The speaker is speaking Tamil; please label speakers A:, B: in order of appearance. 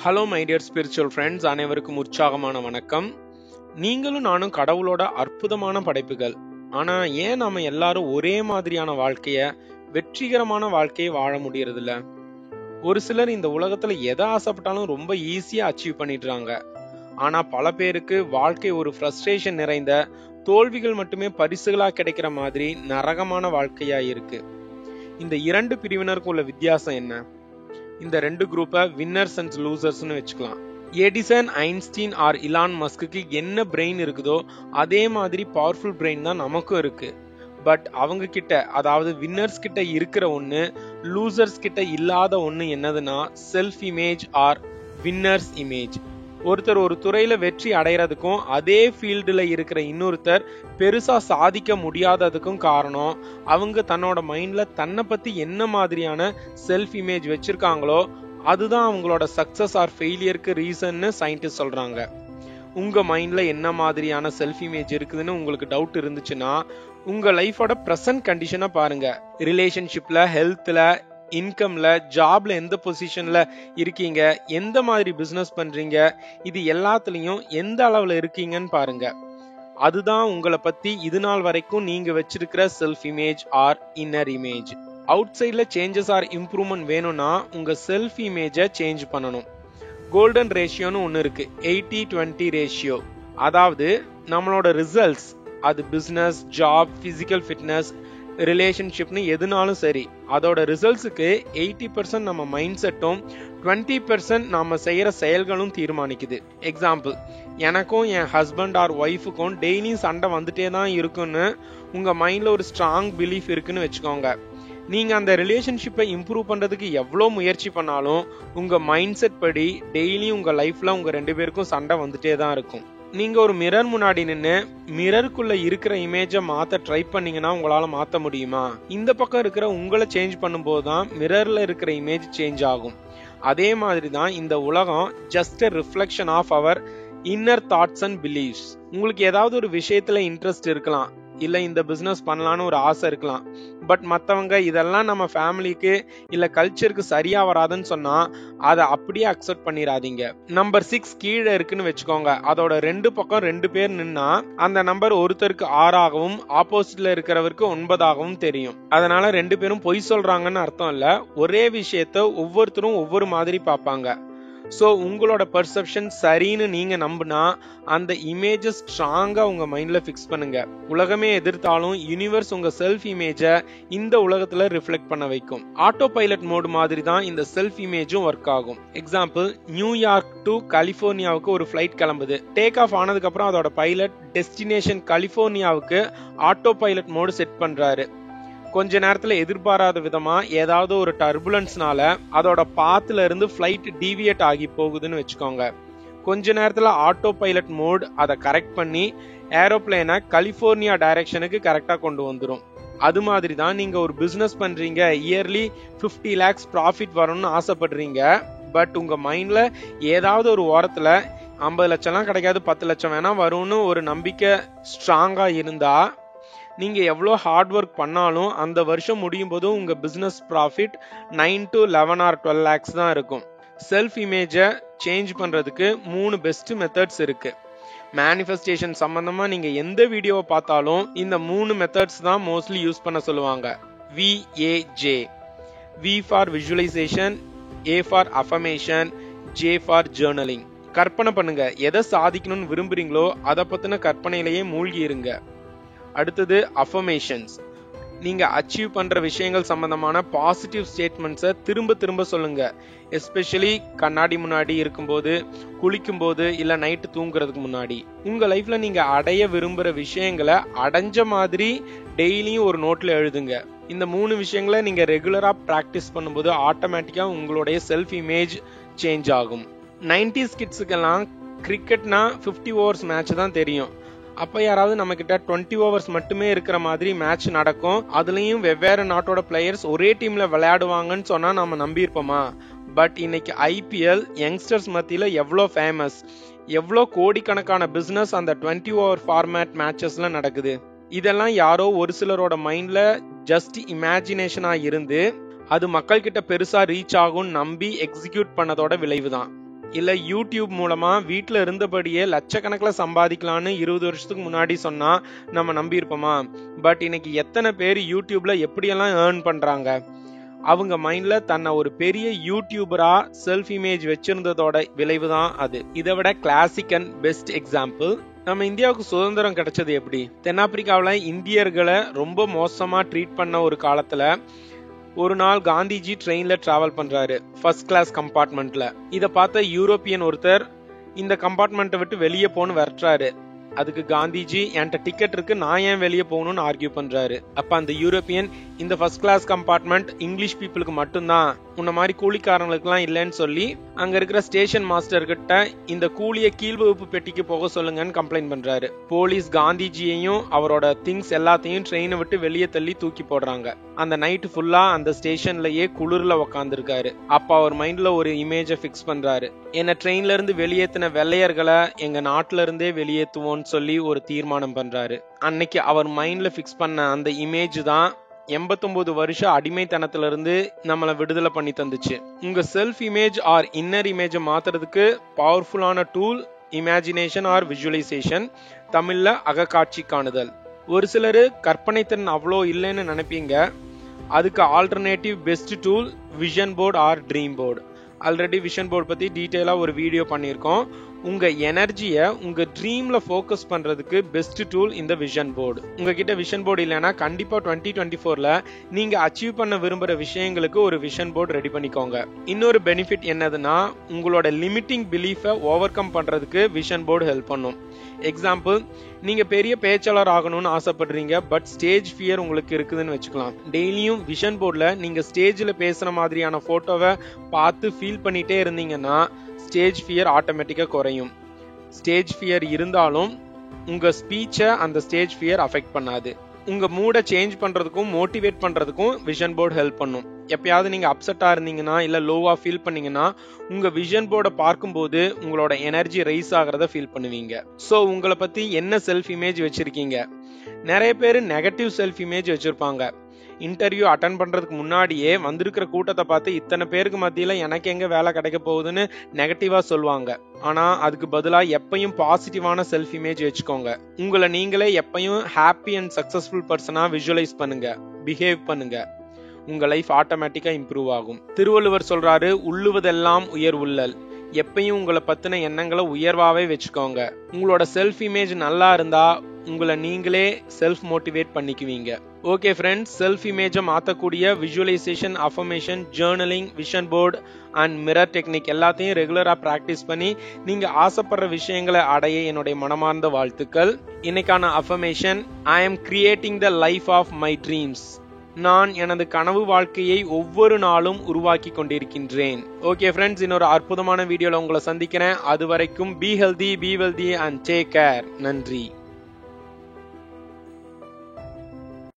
A: Hello my dear spiritual friends, அனைவருக்கும் உற்சாகமான வணக்கம். நீங்களும் நானும் கடவுளோட அற்புதமான படைப்புகள். ஆனா ஏன் நாம எல்லாரும் ஒரே மாதிரியான வாழ்க்கைய, வெற்றிகரமான வாழ்க்கையை வாழ முடியறதில்ல? ஒரு சிலர் இந்த உலகத்துல எதை ஆசைப்பட்டாலும் ரொம்ப ஈஸியா அச்சீவ் பண்ணிடுறாங்க. ஆனா பல பேருக்கு வாழ்க்கை ஒரு ஃப்ரஸ்ட்ரேஷன் நிறைந்த தோல்விகள் மட்டுமே பரிசுகளா கிடைக்கிற மாதிரி நரகமான வாழ்க்கையா இருக்கு. இந்த இரண்டு பிரிவினருக்கு உள்ள வித்தியாசம் என்ன? இந்த ரெண்டு குரூப்பை வின்னர்ஸ் அண்ட் லூசர்ஸ்னு வச்சுக்கலாம். எடிசன், ஐன்ஸ்டீன் ஆர் இலான் மஸ்க்கு என்ன பிரெயின் இருக்குதோ அதே மாதிரி பவர்ஃபுல் பிரெயின் தான் நமக்கும் இருக்கு. பட் அவங்க கிட்ட, அதாவது வின்னர்ஸ் கிட்ட இருக்கிற ஒண்ணு லூசர்ஸ் கிட்ட இல்லாத ஒண்ணு என்னதுன்னா self image R winners image. ஒருத்தர் ஒரு துறையில வெற்றி அடைகிறதுக்கும் அதே ஃபீல்டுல இருக்கிற இன்னொருத்தர் பெருசா சாதிக்க முடியாததுக்கும் காரணம் அவங்க தன்னோட மைண்ட்ல தன்னை பத்தி என்ன மாதிரியான செல்ஃப் இமேஜ் வச்சிருக்காங்களோ அதுதான் அவங்களோட சக்சஸ் ஆர் ஃபெயிலியருக்கு ரீசன்னு சயின்டிஸ்ட் சொல்றாங்க. உங்க மைண்ட்ல என்ன மாதிரியான செல்ஃப் இமேஜ் இருக்குதுன்னு உங்களுக்கு டவுட் இருந்துச்சுன்னா உங்க லைஃபோட பிரசன்ட் கண்டிஷனை பாருங்க. ரிலேஷன்ஷிப்ல, ஹெல்த்ல, இன்கம்ல, ஜாப்ல எந்த பொசிஷன்ல இருக்கீங்க, எந்த மாதிரி பிசினஸ் பண்றீங்க, இது எல்லாத்துலயும் எந்த அளவுல இருக்கீங்கன்னு பாருங்க. அதுதான் உங்களை பத்தி இது நாள் வரைக்கும் நீங்க வச்சிருக்கிற self image R inner image. Out சைட்ல சேஞ்சஸ் ஆர் இம்ப்ரூவ்மெண்ட் வேணும்னா உங்க செல்ஃப் இமேஜை சேஞ்ச் பண்ணணும். கோல்டன் ரேஷியோன்னு ஒன்னு இருக்கு, 80-20 ரேஷியோ. அதாவது நம்மளோட ரிசல்ட்ஸ், அது பிசினஸ், ஜாப், பிசிக்கல் ஃபிட்னஸ், ரிலேஷன்ஷிப்னு எதுனாலும் சரி, அதோட ரிசல்ட்ஸுக்கு 80% நம்ம மைண்ட் செட்டும் 20% நாம செய்யற செயல்களும் தீர்மானிக்குது. எக்ஸாம்பிள், எனக்கும் என் ஹஸ்பண்ட் ஆர் ஒய்ஃபுக்கும் டெய்லியும் சண்டை வந்துட்டே தான் இருக்குன்னு உங்க மைண்ட்ல ஒரு ஸ்ட்ராங் பிலீஃப் இருக்குன்னு வச்சுக்கோங்க. நீங்க அந்த ரிலேஷன்ஷிப்பை இம்ப்ரூவ் பண்றதுக்கு எவ்வளவு முயற்சி பண்ணாலும் உங்க மைண்ட் செட் படி டெய்லியும் உங்க லைஃப்ல உங்க ரெண்டு பேருக்கும் சண்டை வந்துட்டே தான் இருக்கும். நீங்க ஒரு மிரர் முன்னாடி நின்று மிரருக்குள்ள இருக்கிற இமேஜை மாத்த ட்ரை பண்ணீங்கன்னா உங்களால மாத்த முடியுமா? இந்த பக்கம் இருக்கிற உங்களை சேஞ்ச் பண்ணும்போது தான் மிரர்ல இருக்கிற இமேஜ் சேஞ்ச் ஆகும். அதே மாதிரி தான் இந்த உலகம் just a reflection of our inner thoughts and believes. உங்களுக்கு ஏதாவது ஒரு விஷயத்துல இன்ட்ரெஸ்ட் இருக்கலாம், இல்ல இந்த பிசினஸ் பண்ணலான்னு ஒரு ஆசை இருக்கலாம். பட் மத்தவங்க இதெல்லாம் நம்ம ஃபேமிலிக்கு இல்ல கல்ச்சருக்கு சரியா வராதுன்னு சொன்னா அதை அப்படியே அக்செப்ட் பண்ணிடாதீங்க. நம்பர் 6 கீழே இருக்குன்னு வச்சுக்கோங்க. அதோட ரெண்டு பக்கம் 2 பேர் நின்னா அந்த நம்பர் ஒருத்தருக்கு 6 ஆகவும் ஆப்போசிட்ல இருக்கிறவருக்கு 9 ஆகவும் தெரியும். அதனால 2 பேரும் பொய் சொல்றாங்கன்னு அர்த்தம் இல்ல, ஒரே விஷயத்த ஒவ்வொருத்தரும் ஒவ்வொரு மாதிரி பார்ப்பாங்க. சோ உங்களோட பெர்செப்ஷன் சரின்னு நீங்க நம்பினா அந்த இமேஜ் ஸ்ட்ராங்கா உங்க மைண்ட்ல பிக்ஸ் பண்ணுங்க. உலகமே எதிர்த்தாலும் யூனிவர்ஸ் உங்க செல்ஃப் இமேஜ இந்த உலகத்துல ரிஃப்ளெக்ட் பண்ண வைக்கும். ஆட்டோ பைலட் மோடு மாதிரி தான் இந்த செல்ஃப் இமேஜும் ஒர்க் ஆகும். எக்ஸாம்பிள், நியூயார்க் டு கலிபோர்னியாவுக்கு ஒரு ஃபிளைட் கிளம்புது. டேக் ஆஃப் ஆனதுக்கு அப்புறம் அதோட பைலட் டெஸ்டினேஷன் கலிபோர்னியாவுக்கு ஆட்டோ பைலட் மோடு செட் பண்றாரு. கொஞ்ச நேரத்துல எதிர்பாராத விதமா ஏதாவது ஒரு டர்புலன்ஸ்னால அதோட பாத்துல இருந்து ஃபிளைட் டீவியேட் ஆகி போகுதுன்னு வச்சுக்கோங்க. கொஞ்ச நேரத்துல ஆட்டோ பைலட் மோட் அதை கரெக்ட் பண்ணி ஏரோப்ளேனை கலிபோர்னியா டைரக்ஷனுக்கு கரெக்டா கொண்டு வந்துரும். அது மாதிரி தான் நீங்க ஒரு பிசினஸ் பண்றீங்க, இயர்லி 50 lakhs ப்ராஃபிட் வரணும்னு ஆசைப்படுறீங்க. பட் உங்க மைண்ட்ல ஏதாவது ஒரு ஓரத்துல 50 லட்சம்லாம் கிடைக்காது, 10 லட்சம் வேணா வரும்னு ஒரு நம்பிக்கை ஸ்ட்ராங்கா இருந்தா நீங்க எவ்வளவு ஹார்ட் ஒர்க் பண்ணாலும் அந்த வருஷம் முடியும் போது உங்க business profit 9 to 11 or 12 lakhs தான் இருக்கும். செல்ஃப் இமேஜை சேஞ்ச் பண்றதுக்கு 3 பெஸ்ட் மெத்தட்ஸ் இருக்கு. மேனிஃபெஸ்டேஷன் சம்பந்தமா நீங்க எந்த வீடியோவை பார்த்தாலும் இந்த 3 மெத்தட்ஸ் தான் மோஸ்ட்லி யூஸ் பண்ண சொல்லுவாங்க. VAJ. V for visualisation, A for affirmation, J for journaling. கற்பனை பண்ணுங்க, எதை சாதிக்கணும்னு விரும்புறீங்களோ அதை பத்தின கற்பனையிலேயே மூழ்கி இருங்க. அடுத்தது அஃபர்மேஷன்ஸ். நீங்க அச்சீவ் பண்ற விஷயங்கள் சம்பந்தமான பாசிட்டிவ் ஸ்டேட்மெண்ட்ஸை திரும்ப திரும்ப சொல்லுங்க. எஸ்பெஷலி கண்ணாடி முன்னாடி இருக்கும்போது, குளிக்கும் போது, இல்ல நைட்டு தூங்குறதுக்கு முன்னாடி. உங்க லைஃப்ல நீங்க அடைய விரும்புற விஷயங்களை அடைஞ்ச மாதிரி டெய்லியும் ஒரு நோட்ல எழுதுங்க. இந்த 3 விஷயங்களை நீங்க ரெகுலரா பிராக்டிஸ் பண்ணும்போது ஆட்டோமேட்டிக்கா உங்களுடைய செல்ஃப் இமேஜ் சேஞ்ச் ஆகும். 90s கிட்ஸுக்கெல்லாம் கிரிக்கெட்னா 50 ஓவர்ஸ் மேட்ச் தான் தெரியும். அப்ப யாராவது நம்ம கிட்ட 20 ஓவர்ஸ் மட்டுமே இருக்கிற மாதிரி மேட்ச் நடக்கும், அதுலயும் வெவ்வேறு நாட்டோட பிளேயர்ஸ் ஒரே டீம்ல விளையாடுவாங்கன்னு சொன்னா நம்ம நம்பி இருப்போமா? பட் இன்னைக்கு IPL யங்ஸ்டர்ஸ் மத்தியில எவ்வளவு ஃபேமஸ், எவ்வளவு கோடிக்கணக்கான பிசினஸ் அந்த 20 ஓவர் ஃபார்மேட் மேட்சஸ்ல நடக்குது. இதெல்லாம் யாரோ ஒரு சிலரோட மைண்ட்ல ஜஸ்ட் இமேஜினேஷனா இருந்து அது மக்கள் கிட்ட பெருசா ரீச் ஆகும் நம்பி எக்ஸிக்யூட் பண்ணதோட விளைவுதான். இல்ல யூடியூப் மூலமா வீட்டுல இருந்தபடியே லட்சக்கணக்கில் சம்பாதிக்கலாம்னு 20 வருஷத்துக்கு முன்னாடி சொன்னா நம்ம நம்பி இருப்போமா? பட் இன்னைக்கு எத்தனை பேர் யூடியூப்ல எப்படியெல்லாம் ஏர்ன் பண்றாங்க? அவங்க மைண்ட்ல தன்னை ஒரு பெரிய யூடியூபரா செல்ஃப் இமேஜ் வச்சிருந்ததோட விளைவுதான் அது. இதை விட கிளாசிக் அண்ட் பெஸ்ட் எக்ஸாம்பிள், நம்ம இந்தியாவுக்கு சுதந்திரம் கிடைச்சது எப்படி? தென்னாப்பிரிக்காவில் இந்தியர்களை ரொம்ப மோசமா ட்ரீட் பண்ண ஒரு காலத்துல ஒரு நாள் காந்திஜி ட்ரெயின்ல டிராவல் பண்றாரு, ஃபர்ஸ்ட் கிளாஸ் கம்பார்ட்மெண்ட்ல. இத பார்த்த யூரோப்பியன் ஒருத்தர் இந்த கம்பார்ட்மெண்ட்டை விட்டு வெளியே போன்னு விரட்டுறாரு. அதுக்கு காந்திஜி, என்கிட்ட டிக்கெட் இருக்கு, நான் ஏன் வெளியே போகணும்னு ஆர்கியூ பண்றாரு. அப்ப அந்த யூரோப்பியன், இந்த ஃபர்ஸ்ட் கிளாஸ் கம்பார்ட்மெண்ட் இங்கிலீஷ் பீப்புளுக்கு மட்டும்தான், உன்ன மாதிரி கூலிக்காரங்களுக்கு எல்லாம் இல்லைன்னு சொல்லி அங்க இருக்கிற ஸ்டேஷன் மாஸ்டர் கிட்ட இந்த கூலிய கீழ் வகுப்பு பெட்டிக்கு போக சொல்லுங்கன்னு கம்ப்ளைண்ட் பண்றாரு. போலீஸ் காந்திஜியையும் அவரோட திங்ஸ் எல்லாத்தையும் ட்ரெயினை விட்டு வெளியே தள்ளி தூக்கி போடுறாங்க. அந்த நைட் ஃபுல்லா அந்த ஸ்டேஷன்லயே குளிர்ல உக்காந்துருக்காரு. அப்ப அவர் மைண்ட்ல ஒரு இமேஜை பிக்ஸ் பண்றாரு. என்ன ட்ரெயின்ல இருந்து வெளியேத்தின வெள்ளையர்களை எங்க நாட்டுல இருந்தே வெளியேற்றுவோம்னு சொல்லி ஒரு தீர்மானம் பண்றாரு. அன்னைக்கு அவர் மைண்ட்ல பிக்ஸ் பண்ண அந்த இமேஜ் தான் 89 வருஷம் அடிமைத்தனத்துல இருந்து நம்மளை விடுதலை பண்ணி தந்துச்சு. உங்க self image R inner image மாத்துறதுக்கு பவர்ஃபுல்லான டூல் இமேஜினேஷன் ஆர் விஜுவலைசேஷன், தமிழ்ல அகக்காட்சி காணுதல். ஒரு சிலரு கற்பனை திறன் அவ்வளோ இல்லைன்னு நினைப்பீங்க. அதுக்கு alternative best tool vision board or dream board. Already vision board பத்தி டீட்டெயிலா ஒரு வீடியோ பண்ணியிருக்கோம். உங்க எனர்ஜியை உங்க ட்ரீம்ல ஃபோக்கஸ் பண்றதுக்கு பெஸ்ட் டூல் இந்த விஷன் போர்டு. உங்ககிட்ட விஷன் போர்டு இல்லைன்னா கண்டிப்பா 2024ல நீங்க அச்சீவ் பண்ண விரும்புற விஷயங்களுக்கு ஒரு விஷன் போர்டு ரெடி பண்ணிக்கோங்க. இன்னொரு பெனிஃபிட் என்னதுன்னா, உங்களோட லிமிட்டிங் பிலீஃபை ஓவர் கம் பண்றதுக்கு விஷன் போர்டு ஹெல்ப் பண்ணும். எக்ஸாம்பிள், நீங்க பெரிய பேச்சாளர் ஆகணும்னு ஆசைப்படுறீங்க, பட் ஸ்டேஜ் ஃபியர் உங்களுக்கு இருக்குதுன்னு வச்சுக்கலாம். டெய்லியும் விஷன் போர்ட்ல நீங்க ஸ்டேஜ்ல பேசுற மாதிரியான போட்டோவை பார்த்து ஃபீல் பண்ணிட்டே இருந்தீங்கன்னா ஸ்டேஜ் ஃபியர் ஆட்டோமேட்டிக்கா குறையும். ஸ்டேஜ் ஃபியர் இருந்தாலும் உங்க ஸ்பீச்சை அந்த ஸ்டேஜ் ஃபியர் அஃபெக்ட் பண்ணாது. உங்க மூடை சேஞ்ச் பண்றதுக்கும் மோட்டிவேட் பண்றதுக்கும் விஷன் போர்டு ஹெல்ப் பண்ணும். எப்பயாவது நீங்க அப்செட்டா இருந்தீங்கன்னா இல்ல லோவா ஃபீல் பண்ணீங்கன்னா உங்க விஷன் போர்டை பார்க்கும்போது உங்களோட எனர்ஜி ரைஸ் ஆகிறத ஃபீல் பண்ணுவீங்க. ஸோ உங்களை பத்தி என்ன செல்ஃப் இமேஜ் வச்சிருக்கீங்க? நிறைய பேர் நெகட்டிவ் செல்ஃப் இமேஜ் வச்சிருப்பாங்க. இன்டர்வியூ அட்டன் பண்றதுக்கு முன்னாடியே வந்திருக்கிற கூட்டத்தை பார்த்து இத்தனை பேருக்கு மத்தியில எனக்கு எங்க வேலை கிடைக்க போகுதுன்னு நெகட்டிவா சொல்லுவாங்க. ஆனா அதுக்கு பதிலா எப்பயும் பாசிட்டிவான செல்ஃப் இமேஜ் வச்சுக்கோங்க. உங்களை நீங்களே எப்பயும் ஹாப்பி அண்ட் சக்சஸ்ஃபுல் பர்சனா விஜுவலைஸ் பண்ணுங்க, பிஹேவ் பண்ணுங்க. உங்க லைஃப் ஆட்டோமேட்டிக்கா இம்ப்ரூவ் ஆகும். திருவள்ளுவர் சொல்றாரு, உள்ளுவதெல்லாம் உயர்வுள்ளல். எப்பயும் உங்களை பத்தின எண்ணங்களை உயர்வாவே வச்சுக்கோங்க. உங்களோட செல்ஃப் இமேஜ் நல்லா இருந்தா உங்களை நீங்களே செல்ஃப் மோட்டிவேட் பண்ணிக்குவீங்க. ஓகே ஃப்ரெண்ட்ஸ், செல்ஃப் இமேஜை மாற்றக்கூடிய visualisation, affirmation, journaling, vision board and mirror technique எல்லாத்தையும் ரெகுலரா பிராக்டிஸ் பண்ணி நீங்க ஆசைப்படுற விஷயங்களை அடைய என்னுடைய மனமார்ந்த வாழ்த்துக்கள். இன்னைக்கான affirmation, I am creating the life of my dreams. நான் எனது கனவு வாழ்க்கையை ஒவ்வொரு நாளும் உருவாக்கி கொண்டிருக்கின்றேன். ஓகே ஃப்ரெண்ட்ஸ், இன்னொரு அற்புதமான வீடியோல உங்களை சந்திக்கிறேன். அது வரைக்கும் be healthy, be wealthy and take care. நன்றி.